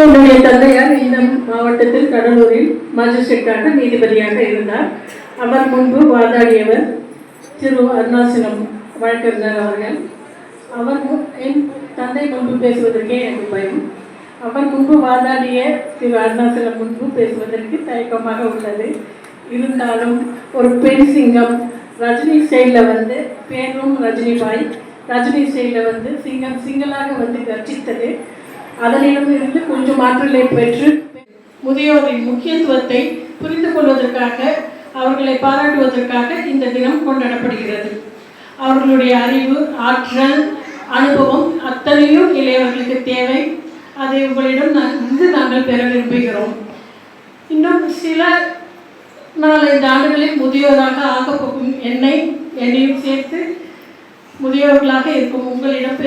என்னுடைய தந்தையார் இந்த மாவட்டத்தில் கடலூரில் மாஜிஸ்ட்ரேட்டாக நீதிபதியாக இருந்தார். அவர் முன்பு வாதாடியவர் திரு அருணாசலம் வழக்கறிஞர் அவர்கள். என் தந்தை முன்பு பேசுவதற்கே எனக்கு பயம். அவர் முன்பு வாதாடிய திரு அருணாசலம் முன்பு பேசுவதற்கு தயக்கமாக உள்ளது. இருந்தாலும் ஒரு பெண் சிங்கம் ரஜினி ஸ்டைலில் பேரும் ரஜினிபாய் ரஜினி ஸ்டைலில் சிங்களாக கர்ஜித்தது. அதனிடம் இருந்து கொஞ்சம் ஆற்றலை பெற்று முதியோரின் முக்கியத்துவத்தை புரிந்து கொள்வதற்காக அவர்களை பாராட்டுவதற்காக இந்த தினம் கொண்டாடப்படுகிறது. அவர்களுடைய அறிவு, ஆற்றல், அனுபவம் அத்தனையும் இளையவர்களுக்கு தேவை. அதை உங்களிடம் நாங்கள் பெற விரும்புகிறோம். இன்னும் சில 4-5 ஆண்டுகளில் முதியோராக ஆகப்போகும் என்னையும் சேர்த்து முதியோர்களாக இருக்கும் உங்களிடம்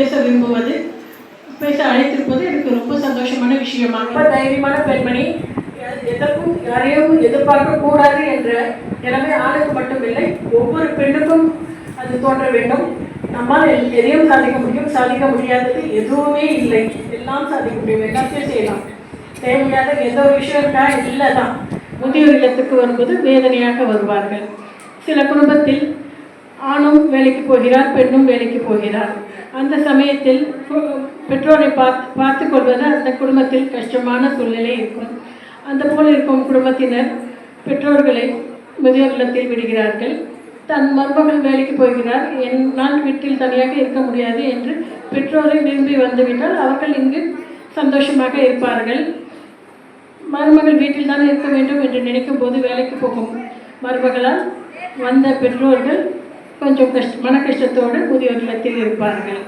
பேச அழைத்திருப்பது எனக்கு ரொம்ப சந்தோஷமான விஷயமாக. ரொம்ப தைரியமான பெண்மணி, எதற்கும் யாரையும் எதிர்பார்க்கக்கூடாது என்ற நிலைமை ஆளுக்கு மட்டுமில்லை, ஒவ்வொரு பெண்ணுக்கும் அது தோன்ற வேண்டும். நம்மால் எதையும் சாதிக்க முடியும், சாதிக்க முடியாதது எதுவுமே இல்லை, எல்லாம் சாதிக்க முடியும், எல்லாத்தையும் செய்யலாம். செய்ய முடியாத எந்த ஒரு விஷயம் இருக்கா இல்லை தான். முதியோர் இல்லத்துக்கு வரும்போது வேதனையாக வருவார்கள். சில குடும்பத்தில் ஆணும் வேலைக்கு போகிறார், பெண்ணும் வேலைக்கு போகிறார். அந்த சமயத்தில் பெற்றோரை பார்த்து கொள்வது அந்த குடும்பத்தில் கஷ்டமான சூழ்நிலை இருக்கும். அந்த போல் இருக்கும் குடும்பத்தினர் பெற்றோர்களை முதியோர் இல்லத்தில் விடுகிறார்கள். தன் மருமகள் வேலைக்கு போகிறார், நான் வீட்டில் தனியாக இருக்க முடியாது என்று பெற்றோரை விரும்பி வந்துவிட்டால் அவர்கள் இங்கு சந்தோஷமாக இருப்பார்கள். மருமகள் வீட்டில் தான் இருக்க வேண்டும் என்று நினைக்கும் போது வேலைக்கு போகும் மருமகளால் வந்த பெற்றோர்கள் கொஞ்சம் மன கஷ்டத்தோடு முதியோர் இல்லத்தில் இருப்பார்கள்.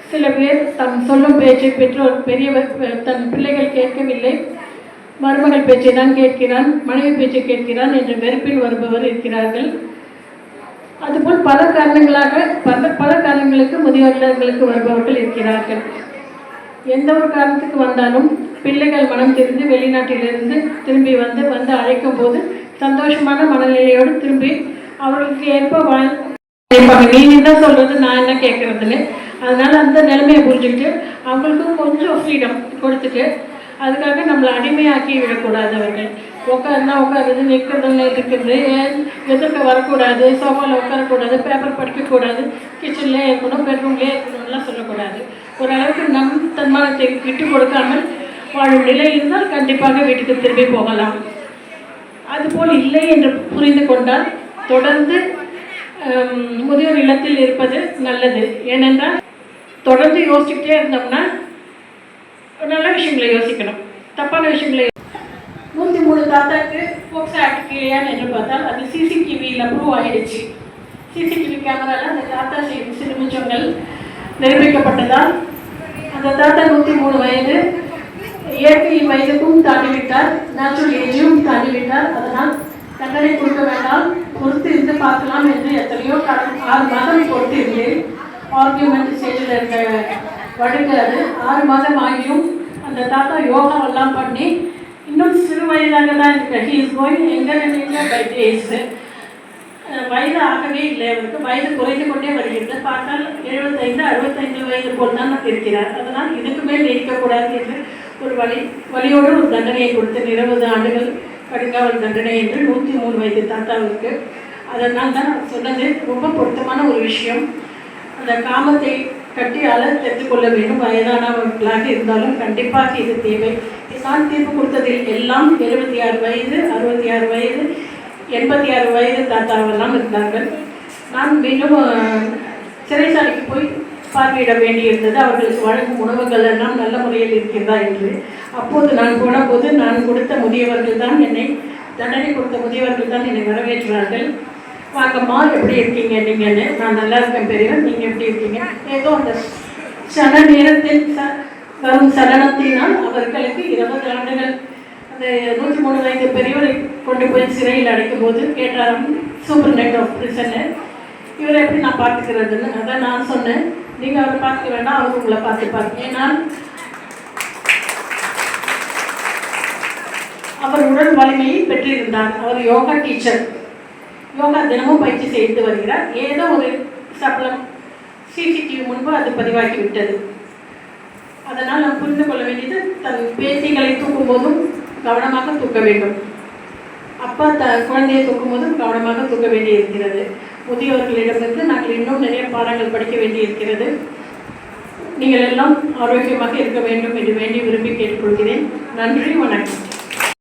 சில பேர் தம் சொல்லும் பேச்சை பெற்றோர் தன் பிள்ளைகள் கேட்கவில்லை, மருமகள் பேச்சை தான் கேட்கிறான், மனைவி பேச்சை கேட்கிறான் என்ற வெறுப்பில் வருபவர் இருக்கிறார்கள். அதுபோல் பல காரணங்களுக்கு முதியோர் இல்லங்களுக்கு வருபவர்கள் இருக்கிறார்கள். எந்த ஒரு காரணத்துக்கு வந்தாலும் பிள்ளைகள் மனம் திரிந்து வெளிநாட்டிலிருந்து திரும்பி வந்து அழைக்கும் போது சந்தோஷமான மனநிலையோடு திரும்பி அவர்களுக்கு ஏற்ப நீ என்ன சொல்கிறது நான் என்ன கேட்குறதுன்னு. அதனால் அந்த நிலைமையை புரிஞ்சுக்கிட்டு அவங்களுக்கும் கொஞ்சம் ஃப்ரீடம் கொடுத்துட்டு அதுக்காக நம்மளை அடிமையாக்கி விடக்கூடாது. அவர்கள் உட்காருனா உட்காருது, நிற்கிறதுல இருக்கிறது, எதிர்க்க வரக்கூடாது, சோஃபாவில் உட்காரக்கூடாது, பேப்பர் படிக்கக்கூடாது, கிச்சன்லேயே இருக்கணும், பெட்ரூம்லேயே இருக்கணும்லாம் சொல்லக்கூடாது. ஓரளவுக்கு தன்மானத்தை விட்டு கொடுக்காமல் வாழும் நிலை இருந்தால் கண்டிப்பாக வீட்டுக்கு திரும்பி போகலாம். அதுபோல் இல்லை என்று புரிந்து கொண்டால் தொடர்ந்து முதியோர் இல்லத்தில் இருப்பது நல்லது. ஏனென்றால் தொடர்ந்து யோசிச்சுக்கிட்டே இருந்தோம்னா நல்ல விஷயங்களை யோசிக்கணும், தப்பான விஷயங்களை 103 தாத்தாக்கு போக்சோ ஆக்ட் கீழேயான்னு என்று பார்த்தால் அது சிசிடிவியில் அப்ரூவ் ஆகிடுச்சு. சிசிடிவி கேமராவில் அந்த தாத்தா சிறுமிச்சங்கள் நிரூபிக்கப்பட்டதால் அந்த தாத்தா 103 வயது, இயற்கை வயதுக்கும் தாண்டிவிட்டார், நேச்சுரல் ஏஜும் தாண்டிவிட்டார். அதனால் தண்டனை கொடுக்க வேண்டாம், பொறுத்து இருந்து பார்க்கலாம் என்று எத்தனையோ 6 மாதம் பொறுத்து இருந்தேன். ஆர்கியூமெண்ட் ஸ்டேஜில் இருந்த வழக்கு அது 6 மாதம் ஆகியும் அந்த தாத்தா யோகாவெல்லாம் பண்ணி இன்னும் சிறு வயதாக தான் இருக்கு. He is going younger by days. வயது ஆகவே இல்லை, அவருக்கு வயது குறைந்து கொண்டே வருகிறது. பார்த்தால் 75-65 வயது போல் தான் இருக்கிறார். அதனால் இதுக்கு மேல் நீடிக்கக்கூடாது என்று ஒரு வழியோடு ஒரு தண்டனையை கொடுத்து 20 ஆண்டுகள் கடுங்காவல் தண்டனை என்று 103 வயது தாத்தாவிற்கு. அதனால் தான் சொன்னது ரொம்ப பொருத்தமான ஒரு விஷயம். அந்த காமத்தை கட்டியால் தெரிந்து கொள்ள வேண்டும். வயதானவர்களாக இருந்தாலும் கண்டிப்பாக இது தேவை. நான் தீர்ப்பு கொடுத்ததில் எல்லாம் 76 வயது, 66 வயது, 86 வயது தாத்தாவெல்லாம் இருந்தார்கள். நான் மீண்டும் சிறைசாலைக்கு போய் பார்வையிட வேண்டியிருந்தது. அவர்களுக்கு வழங்கும் உணவுகள் எல்லாம் நல்ல முறையில் இருக்கிறதா என்று. அப்போது நான் போன போது நான் கொடுத்த முதியவர்கள் தான் தண்டனை கொடுத்த முதியவர்கள் தான் என்னை வரவேற்றார்கள். வாங்கம்மா, எப்படி இருக்கீங்க நீங்கன்னு. நான் நல்லா இருக்கேன் பெரியவர், நீங்கள் எப்படி இருக்கீங்க? ஏதோ அந்த சன நேரத்தில் வரும் சலனத்தினால் அவர்களுக்கு 20 ஆண்டுகள் அந்த 103 வயது பெரியவரை கொண்டு போய் சிறையில் அடைக்கும் போது கேட்டாராம் சூப்பர்டென்ட் ஆஃப் பிரிசனை, இவரை எப்படி நான் பார்த்துக்கிறதுன்னு. அதான் நான் சொன்னேன், நீங்கள் அவரை பார்த்துக்க வேண்டாம், அவர் உங்களை பார்த்துப்பாரு. ஏன்னால் அவர் உடல் வலிமையை பெற்றிருந்தார். அவர் யோகா டீச்சர், யோகா தினமும் பயிற்சி செய்து வருகிறார். ஏதோ ஒரு சபலம் சிசிடிவி முன்பு அது பதிவாகிவிட்டது. அதனால் நாம் புரிந்து கொள்ள வேண்டியது தன் பேத்திகளை தூக்கும் போதும் கவனமாக தூக்க வேண்டும். அப்பா குழந்தையை தூக்கும் போதும் கவனமாக தூக்க வேண்டி இருக்கிறது. முதியவர்களிடமிருந்து நாங்கள் இன்னும் நிறைய பாடங்கள் படிக்க வேண்டி இருக்கிறது. நீங்கள் எல்லாம் ஆரோக்கியமாக இருக்க வேண்டும் என்று வேண்டி விரும்பி கேட்டுக்கொள்கிறேன். நன்றி, வணக்கம்.